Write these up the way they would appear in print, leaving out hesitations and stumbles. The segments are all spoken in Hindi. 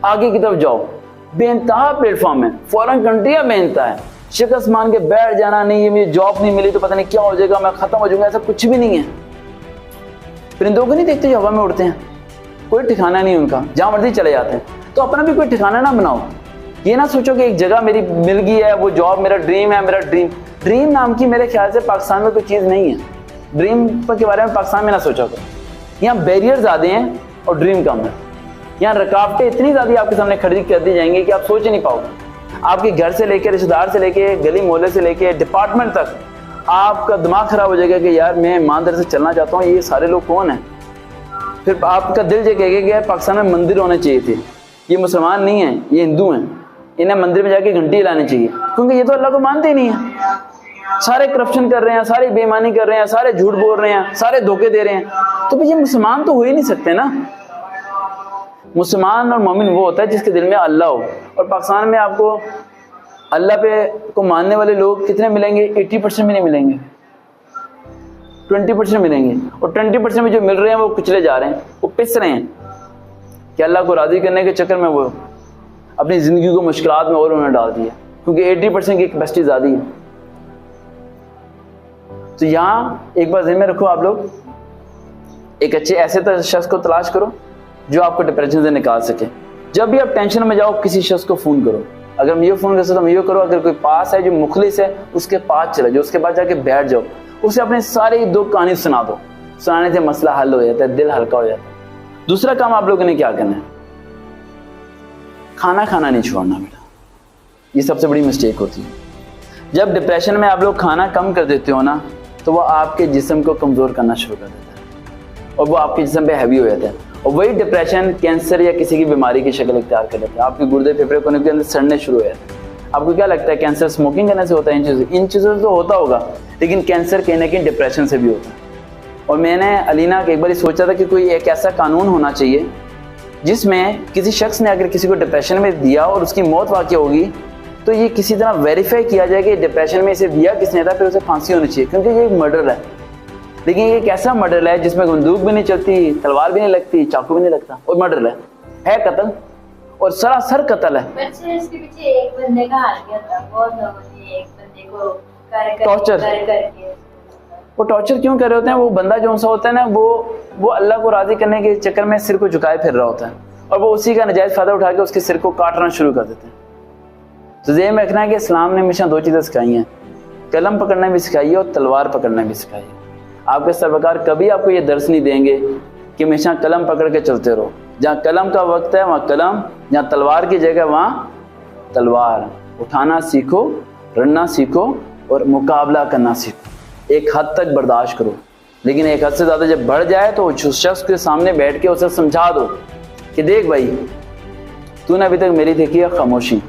आगे की तरफ जाओ, बेइंतहा प्लेटफॉर्म है, फॉरेन कंट्रियां बेइंतहा है, शिकस्त मान के बैठ जाना, नहीं ये मुझे जॉब नहीं मिली तो पता नहीं क्या हो जाएगा, मैं खत्म हो जाऊंगा, ऐसा कुछ भी नहीं है। परिंदों को नहीं देखते जो हवा में उड़ते हैं, कोई ठिकाना नहीं उनका, जहां मर्जी चले जाते हैं। तो अपना भी कोई ठिकाना ना बनाओ। ये ना सोचो कि एक जगह मेरी मिल गई है, वो जॉब मेरा ड्रीम है, मेरा ड्रीम नाम की मेरे ख्याल से पाकिस्तान में कोई चीज़ नहीं है। ड्रीम के बारे में पाकिस्तान में ना सोचा करो। यहाँ बैरियर ज़्यादा हैं और ड्रीम कम है। यहाँ रुकावटें इतनी ज़्यादा आपके सामने खड़ी कर दी जाएंगी कि आप सोच ही नहीं पाओगे। आपके घर से लेके, रिश्तेदार से लेके, गली मोहल्ले से लेके, डिपार्टमेंट तक आपका दिमाग खराब हो जाएगा कि यार मैं ईमानदारी से चलना चाहता हूँ, ये सारे लोग कौन हैं। फिर आपका दिल ये कहेगा कि यार पाकिस्तान में मंदिर होने चाहिए थे, ये मुसलमान नहीं हैं, ये हिंदू हैं, इन्हें मंदिर में जाके घंटी हिलानी चाहिए, क्योंकि ये तो अल्लाह को मानते ही नहीं है। सारे करप्शन कर रहे हैं, सारे बेईमानी कर रहे हैं, सारे झूठ बोल रहे हैं, सारे धोखे दे रहे हैं, तो भाई ये मुसलमान तो हो ही नहीं सकते ना। मुसलमान और मोमिन वो होता है जिसके दिल में अल्लाह हो। और पाकिस्तान में आपको अल्लाह पे को मानने वाले लोग कितने मिलेंगे? 80% भी नहीं मिलेंगे, 20% मिलेंगे। और 20% में जो मिल रहे हैं वो कुचले जा रहे हैं, वो पिस रहे हैं कि अल्लाह को राजी करने के चक्कर में वो अपनी ज़िंदगी को मुश्किलात में और उन्होंने डाल दिया, क्योंकि 80% की कैपेसिटी ज़्यादा है। तो यहाँ एक बार ज़हन में रखो, आप लोग एक अच्छे ऐसे शख्स को तलाश करो जो आपको डिप्रेशन से निकाल सके। जब भी आप टेंशन में जाओ, किसी शख्स को फ़ोन करो। अगर मैं ये फ़ोन कर सकता हूँ, मैं ये करो। अगर कोई पास है जो मुखलिस है, उसके पास चले जाओ, उसके पास जाके बैठ जाओ, उसे अपने सारी दुख कहानी सुना दो। सुनाने से मसला हल हो जाता है, दिल हल्का हो जाता है। दूसरा काम आप लोगों ने क्या करना है? खाना नहीं छोड़ना बेटा, ये सबसे बड़ी मिस्टेक होती है। जब डिप्रेशन में आप लोग खाना कम कर देते हो ना, तो वो आपके जिस्म को कमज़ोर करना शुरू कर देता है और वो आपके जिस्म पे हैवी हो जाता है। और वही डिप्रेशन कैंसर या किसी की बीमारी की शक्ल इख्तियार कर लेता है। आपके गुर्दे फेफड़े कोने के अंदर सड़ने शुरू हो जाते हैं। आपको क्या लगता है कैंसर स्मोकिंग करने से होता है? इन चीज़ों से तो होता होगा, लेकिन कैंसर कहीं ना कहीं डिप्रेशन से भी होता है। और मैंने अलीना एक बार सोचा था कि कोई एक ऐसा कानून होना चाहिए जिसमें किसी शख्स ने अगर किसी को डिप्रेशन में दिया और उसकी मौत वाक़ई होगी, तो ये किसी तरह वेरीफाई किया जाए कि डिप्रेशन में इसे दिया किसने था, फिर उसे फांसी होनी चाहिए, क्योंकि ये एक मर्डर है। लेकिन ये एक ऐसा मर्डर है जिसमें बंदूक भी नहीं चलती, तलवार भी नहीं लगती, चाकू भी नहीं लगता, और मर्डर है कत्ल, और सरासर कत्ल है। इसके पीछे एक बंदे का हाल क्या था? बहुत लोगों ने एक बंदे को टॉर्चर। वो टॉर्चर क्यों कर रहे होते हैं? वो बंदा जो सा होता है ना, वो अल्लाह को राजी करने के चक्कर में सिर को झुकाए फिर रहा होता है, और वो उसी का नजायज फायदा उठा के उसके सिर को काटना शुरू कर देते हैं। तो ये में रखना है कि इस्लाम ने हमेशा दो चीज़ें सिखाई हैं, कलम पकड़ना भी सिखाई है और तलवार पकड़ना भी सिखाई है। आपके सरवकार कभी आपको ये दर्स नहीं देंगे कि हमेशा कलम पकड़ के चलते रहो। जहाँ कलम का वक्त है वहाँ कलम, जहाँ तलवार की जगह वहाँ तलवार। उठाना सीखो, लड़ना सीखो और मुकाबला करना सीखो। एक हद तक बर्दाश्त करो, लेकिन एक हद से ज़्यादा जब बढ़ जाए तो उस शख्स के सामने बैठ के उसे समझा दो कि देख भाई, तूने अभी तक मेरी देखी है खामोशी,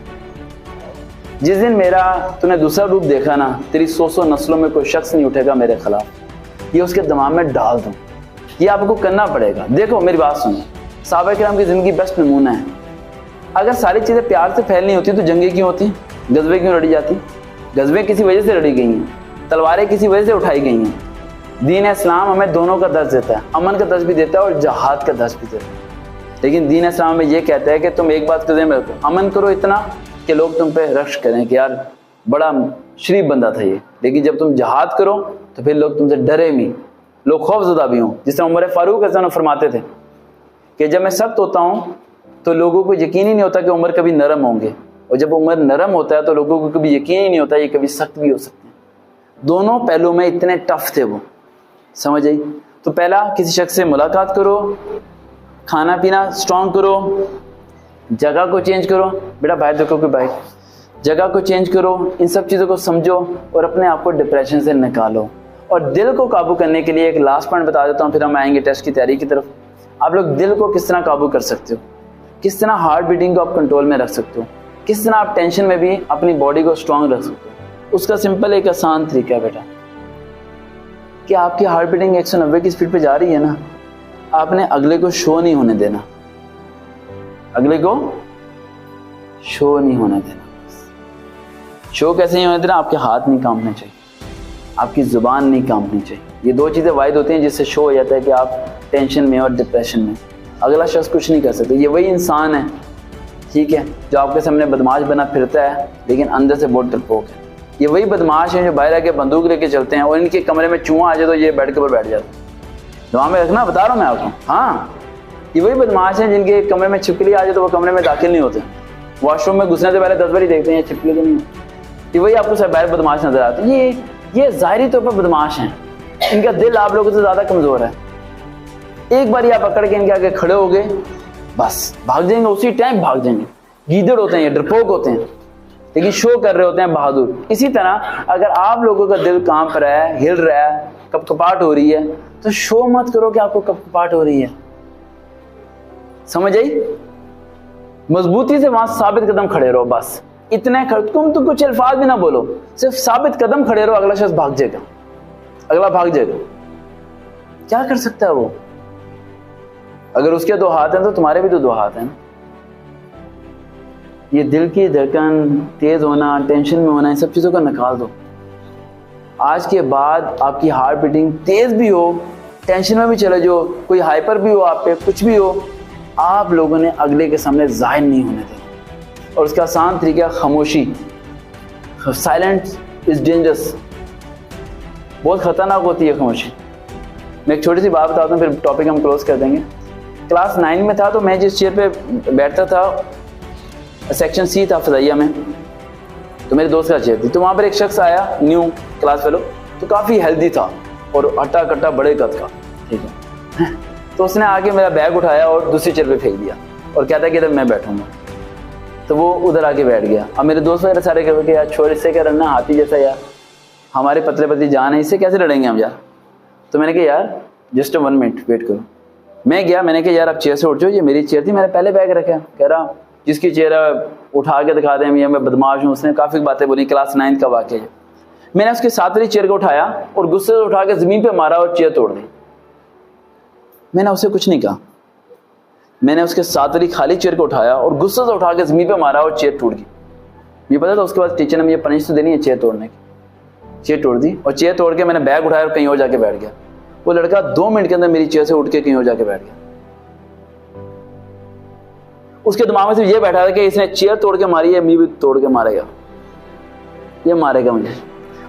जिस दिन मेरा तूने दूसरा रूप देखा ना, तेरी 100 नस्लों में कोई शख्स नहीं उठेगा मेरे खिलाफ। ये उसके दिमाग में डाल दो, ये आपको करना पड़ेगा। देखो मेरी बात सुनो, सहाबा किराम की ज़िंदगी बेस्ट नमूना है। अगर सारी चीज़ें प्यार से फैलनी होती तो जंगें क्यों होती, गज़बे क्यों लड़ी जाती? गज़बें किसी वजह से लड़ी गई हैं, तलवारें किसी वजह से उठाई गई हैं। दीन इस्लाम हमें दोनों का दर्ज देता है, अमन का दर्ज भी देता है और जहाद का दर्ज भी देता है। लेकिन दीन इस्लाम में ये कहता है कि तुम एक बात कर रखो, अमन करो इतना कि लोग तुम पे रक्श करें कि यार बड़ा शरीफ बंदा था ये। लेकिन जब तुम जहाद करो तो फिर लोग तुमसे डरे भी, लोग खौफज़दा भी हों। जिस तरह उमर फारूक ऐसा फरमाते थे कि जब मैं सख्त होता हूँ तो लोगों को यकीन ही नहीं होता कि उमर कभी नरम होंगे, और जब उमर नरम होता है तो लोगों को कभी यकीन ही नहीं होता ये कभी सख्त भी हो सकते हैं। दोनों पहलू में इतने टफ थे वो, समझ आई? तो पहला, किसी शख्स से मुलाकात करो, खाना पीना स्ट्रॉन्ग करो, जगह को चेंज करो। बेटा बाहर देखो कि बाइक, जगह को चेंज करो, इन सब चीज़ों को समझो और अपने आप को डिप्रेशन से निकालो। और दिल को काबू करने के लिए एक लास्ट पॉइंट बता देता हूँ, फिर हम आएंगे टेस्ट की तैयारी की तरफ। आप लोग दिल को किस तरह काबू कर सकते हो, किस तरह हार्ट बीटिंग को आप कंट्रोल में रख सकते हो, किस तरह आप टेंशन में भी अपनी बॉडी को स्ट्रांग रख सकते हो। उसका सिंपल एक आसान तरीका है बेटा, कि आपकी हार्ट बीटिंग 190 की स्पीड पे जा रही है ना, आपने अगले को शो नहीं होने देना, अगले को शो नहीं होने देना। शो कैसे नहीं होने देना? आपके हाथ नहीं कांपने चाहिए, आपकी ज़ुबान नहीं कांपनी चाहिए। ये दो चीज़ें वाहिद होती हैं जिससे शो हो जाता है कि आप टेंशन में और डिप्रेशन में। अगला शख्स कुछ नहीं कर सकते। ये वही इंसान है ठीक है, जो आपके सामने बदमाश बना फिरता है लेकिन अंदर से बहुत डरपोक है। ये वही बदमाश हैं जो बाहर आके बंदूक लेके चलते हैं और इनके कमरे में चूहा आ जाए तो ये बेड के ऊपर बैठ जाते हैं। दिमाग में रखना, बता रहा हूँ मैं आपको। हाँ, ये वही बदमाश हैं जिनके कमरे में छिपकली आ जाए तो वो कमरे में दाखिल नहीं होते, वॉशरूम में घुसने से पहले 10 बार ही देखते हैं ये छिपकली तो नहीं। ये वही आपको सब बाहर बदमाश नजर आते हैं। ये ज़ाहिरी तौर पर बदमाश हैं, इनका दिल आप लोगों से ज़्यादा कमज़ोर है। एक बार आप पकड़ के इनके आगे खड़े हो गए, बस भाग जाएंगे, उसी टाइम भाग जाएंगे। गीदड़ होते हैं, ये डरपोक होते हैं, लेकिन शो कर रहे होते हैं बहादुर। इसी तरह अगर आप लोगों का दिल कांप रहा है, हिल रहा है, कपकपाहट हो रही है, तो शो मत करो कि आपको कपकपाहट हो रही है। समझ आई? मजबूती से वहां साबित कदम खड़े रहो, बस इतने तुम तो कुछ अल्फाज भी ना बोलो, सिर्फ साबित कदम खड़े रहो। अगला शख्स भाग जाएगा, अगला भाग जाएगा। क्या कर सकता है वो? अगर उसके 2 हाथ हैं तो तुम्हारे भी तो 2 हाथ हैं। ये दिल की धड़कन तेज होना, टेंशन में होना, इन सब चीजों को निकाल दो। आज के बाद आपकी हार्ट बीटिंग तेज भी हो, टेंशन में भी चले जाओ, कोई हाइपर भी हो आप पे, कुछ भी हो, आप लोगों ने अगले के सामने जाहिर नहीं होने देना। और उसका आसान तरीका खामोशी। साइलेंट इज डेंजरस, बहुत खतरनाक होती है खामोशी। मैं एक छोटी सी बात बताता हूँ, फिर टॉपिक हम क्लोज कर देंगे। क्लास 9 में था तो मैं जिस चेयर पे बैठता था, सेक्शन सी था फिज़ाइया में, तो मेरे दोस्त का चेयर थी। तो वहाँ पर एक शख्स आया, न्यू क्लास फेलो, तो काफ़ी हेल्दी था और हट्टा कट्टा बड़े कद का, ठीक है। तो उसने आके मेरा बैग उठाया और दूसरी चेयर पे फेंक दिया और कहता कि इधर मैं बैठूंगा। तो वो उधर आके बैठ गया। अब मेरे दोस्त वगैरह सारे कह यार छोड़, इससे क्या लड़ना, हाथी जैसा यार, हमारे पतले पतली जान है, इससे कैसे लड़ेंगे हम यार। तो मैंने कहा यार जस्ट 1 मिनट वेट करो। मैं गया, मैंने कहा यार आप चेयर से उठ जाओ, ये मेरी चेयर थी, मैंने पहले बैग रखा। कह रहा जिसकी चेयर उठा के दिखा दें, ये मैं बदमाश हूँ। उसने काफ़ी बातें बोली, क्लास 9 का वाक़या है। मैंने उसके साथ वाली चेयर को उठाया और गुस्से से उठा के ज़मीन पे मारा और चेयर तोड़ दी। मैंने उसे कुछ नहीं कहा, मैंने उसके साथ वाली खाली चेयर को उठाया और गुस्से से उठा के ज़मीन पे मारा और चेयर टूट गई। मुझे पता था उसके बाद टीचर ने मुझे पनिश तो देनी है चेयर तोड़ने की। चेयर तोड़ दी और चेयर तोड़ के मैंने बैग उठाया और कहीं और जाके बैठ गया। वो लड़का 2 मिनट के अंदर मेरी चेयर से उठ के कहीं और जाके बैठ गया। उसके दिमाग में सिर्फ ये बैठा था कि इसने चेयर तोड़ के मारी है, मैं भी तोड़ के मारेगा, ये मारेगा मुझे,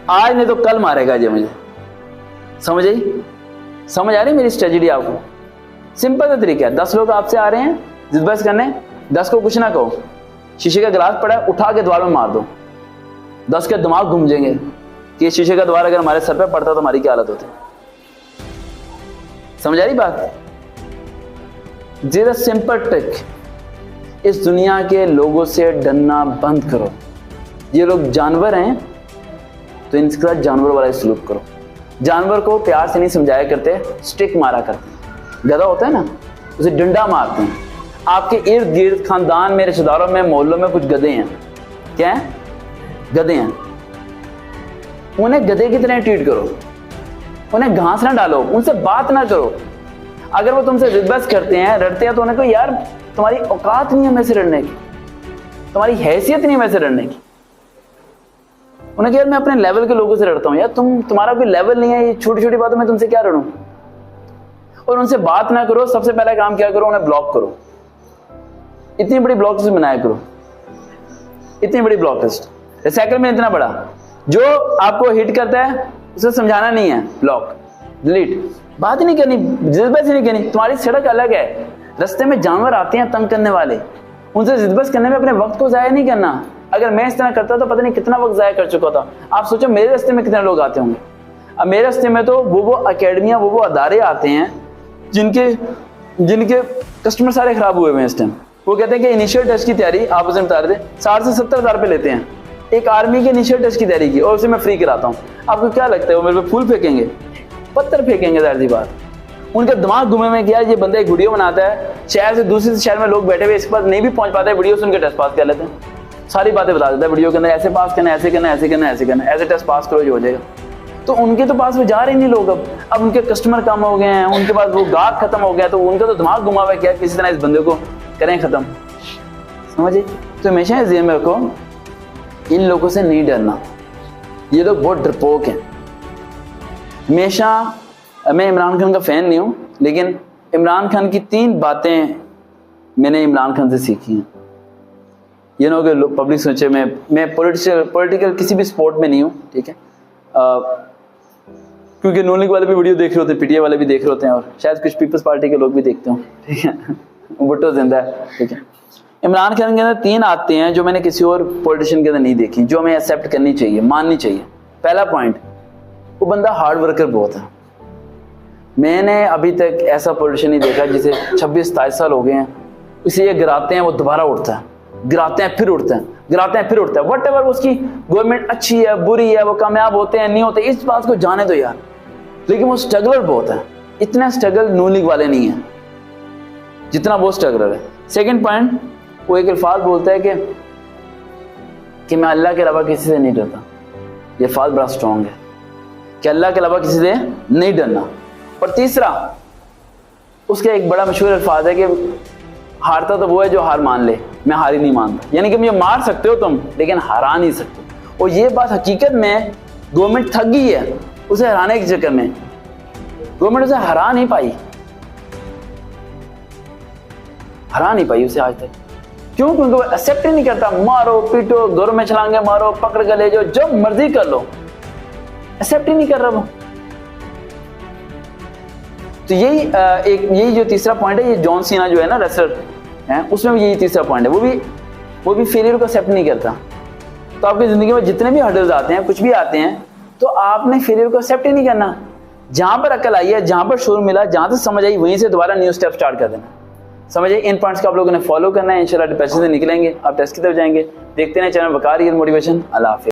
आज नहीं तो कल मारेगा ये मुझे। समझ आई? समझ आ रही मेरी स्ट्रेटजी आपको? सिंपल सा तरीका है। 10 लोग आपसे आ रहे हैं जिद बहस करने, 10 को कुछ ना कहो, शीशे का गिलास पड़ा है उठा के दीवार में मार दो। 10 के दिमाग घूम जाएंगे कि शीशे का दीवार अगर हमारे सर पे पड़ता तो हमारी क्या हालत होती। समझ आ रही बात? This simple trick. इस दुनिया के लोगों से डरना बंद करो। ये लोग जानवर हैं तो इनके साथ जानवर वाला सलूक करो। जानवर को प्यार से नहीं समझाया करते, स्टिक मारा करते। गधा होता है ना, उसे डंडा मारते हैं। आपके इर्द गिर्द खानदान में, रिश्तेदारों में, मोहल्लों में कुछ गधे हैं। क्या है? गधे हैं। उन्हें गधे की तरह ट्रीट करो, उन्हें घास ना डालो, उनसे बात ना करो। अगर वो तुमसे जिद करते हैं, लड़ते हैं, तो उन्हें को यार तुम्हारी औकात नहीं है मेरे से लड़ने की, तुम्हारी हैसियत नहीं है मेरे से लड़ने की। उन्हें कहा यार मैं अपने लेवल के लोगों से लड़ता हूं, यार तुम्हारा कोई लेवल नहीं है, ये छोटी छोटी बातों में तुमसे क्या लड़ूं। और उनसे बात ना करो। सबसे पहला काम क्या करो, उन्हें ब्लॉक करो। इतनी बड़ी ब्लॉक लिस्ट बनाया करो, इतनी बड़ी ब्लॉक लिस्ट। रिसाइकल में इतना बड़ा, जो आपको हिट करता है उसे समझाना नहीं है, ब्लॉक, डिलीट, बात ही नहीं करनी, जिद्दबहस नहीं करनी। तुम्हारी सड़क अलग है। रास्ते में जानवर आते हैं तंग करने वाले, उनसे जिद्दबहस करने में अपने वक्त को जाया नहीं करना। अगर मैं इस तरह करता तो पता नहीं कितना वक्त जाया कर चुका था। आप सोचो मेरे रास्ते में कितने लोग आते होंगे। अब मेरे रास्ते में तो वो अकेडमियां, वो अदारे आते हैं जिनके कस्टमर सारे खराब हुए हुए हैं इस टाइम। वो कहते हैं कि इनिशियल टेस्ट की तैयारी आप उसे बता रहे थे 60 से 70 हज़ार पे लेते हैं। एक आर्मी के इनिशियल टेस्ट की तैयारी की और उसे मैं फ्री कराता हूँ। आपको क्या लगता है वो मेरे पे फूल फेंकेंगे, पत्थर फेंकेंगे? जाहिर सी बात। उनके दिमाग घूमे में क्या, ये बंदा एक वीडियो बनाता है, शहर से दूसरे शहर में लोग बैठे हुए इसके पास नहीं भी पहुंच पाते, वीडियो सुन के टेस्ट पास कर लेते हैं। सारी बातें बता देता है वीडियो के अंदर, ऐसे पास करना, ऐसे करना, ऐसे करना, ऐसे करना, ऐसे टेस्ट पास करो, जो हो जाएगा। तो उनके तो पास में जा रहे नहीं लोग। अब उनके कस्टमर कम हो गए हैं, उनके पास वो गाहक खत्म हो गया, तो उनका तो दिमाग घुमा हुआ है क्या किसी तरह इस बंदे को करें खत्म। समझिए? तो हमेशा ज़हन में रखो, इन लोगों से नहीं डरना, ये लोग बहुत डरपोक हैं। हमेशा, मैं इमरान खान का फ़ैन नहीं हूँ, लेकिन इमरान खान की 3 बातें मैंने इमरान खान से सीखी हैं। ये ना हो कि पब्लिक सोचे मैं पॉलिटिकल किसी भी स्पोर्ट में नहीं हूँ, ठीक है, क्योंकि नून लीग वाले भी वीडियो देख रहे होते हैं, पीटीआई वाले भी देख रहे होते हैं, और शायद कुछ पीपल्स पार्टी के लोग भी देखते हो, ठीक है। भुट्टो जिंदा है, ठीक है। इमरान खान के अंदर 3 आते हैं जो मैंने किसी और पॉलिटिशियन के अंदर नहीं देखी, जो हमें एक्सेप्ट करनी चाहिए, माननी चाहिए। पहला पॉइंट, वो बंदा हार्ड वर्कर बहुत है। मैंने अभी तक ऐसा पॉलिटिशियन नहीं देखा जिसे 26-27 साल हो गए हैं, उसे ये गिराते हैं वो दोबारा उठता है, गिराते हैं फिर उठता है, गिराते हैं फिर उठता है। वट एवर उसकी गवर्नमेंट अच्छी है बुरी है, वो कामयाब होते हैं नहीं होते, इस बात को जाने दो यार, लेकिन वो स्ट्रगलर बहुत है। इतना स्ट्रगल नून लीग वाले नहीं है जितना वो स्ट्रगलर है। सेकंड पॉइंट, वो एक अल्फाज बोलता है कि मैं अल्लाह के अलावा किसी से नहीं डरता। ये अल्फाज बड़ा स्ट्रॉन्ग है कि अल्लाह के अलावा किसी से नहीं डरना। और तीसरा, उसका एक बड़ा मशहूर अल्फाज है कि हारता तो वो है जो हार मान ले, मैं हार ही नहीं मानता। यानी कि मुझे मार सकते हो तुम, लेकिन हरा नहीं सकते। और ये बात हकीकत में गवर्नमेंट थक गई है उसे हराने के चक्कर में। गवर्नमेंट उसे हरा नहीं पाई उसे आज तक। क्यों? क्योंकि वो एक्सेप्ट ही नहीं करता। मारो पीटो, घरों में छलांगे मारो, पकड़ कर ले जाओ, जो मर्जी कर लो, एक्सेप्ट ही नहीं कर रहा वो। तो यही जो तीसरा पॉइंट है, ये जॉन सीना जो है ना रेसलर है, उसमें भी यही तीसरा पॉइंट है। वो भी फेलियर को एक्सेप्ट नहीं करता। तो आपकी जिंदगी में जितने भी हर्डल्स आते हैं, कुछ भी आते हैं, तो आपने फेलियर को एक्सेप्ट ही नहीं करना। जहां पर अकल आई है, जहां पर शोर मिला, जहां से समझ आई, वहीं से दोबारा न्यू स्टेप स्टार्ट कर देना। समझिए, इन पॉइंट्स को आप लोगों ने फॉलो करना है। इंशाल्लाह डिप्रेशन से निकलेंगे, आप टेस्ट की तरफ जाएंगे। देखते हैं चैनल वकार रियल मोटिवेशन। अल्लाह हाफिज़।